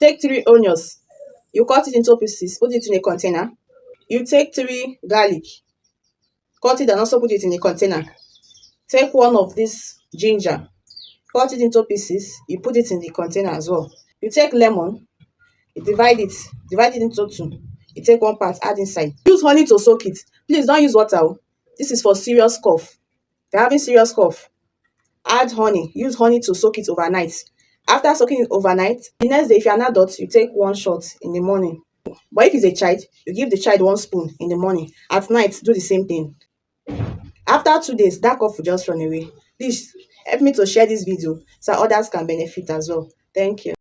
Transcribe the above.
Take 3 onions, you cut it into pieces, put it in a container. You take 3 garlic, cut it and also put it in a container. Take one of this ginger, cut it into pieces, you put it in the container as well. You take lemon, you divide it into two. You take one part, add inside. Use honey to soak it. Please don't use water. This is for serious cough. If you're having serious cough, add honey. Use honey to soak it overnight. After soaking it overnight, the next day, if you're an adult, you take 1 shot in the morning. But if it's a child, you give the child 1 spoon in the morning. At night, do the same thing. After 2 days, that cough will just run away. Please help me to share this video so others can benefit as well. Thank you.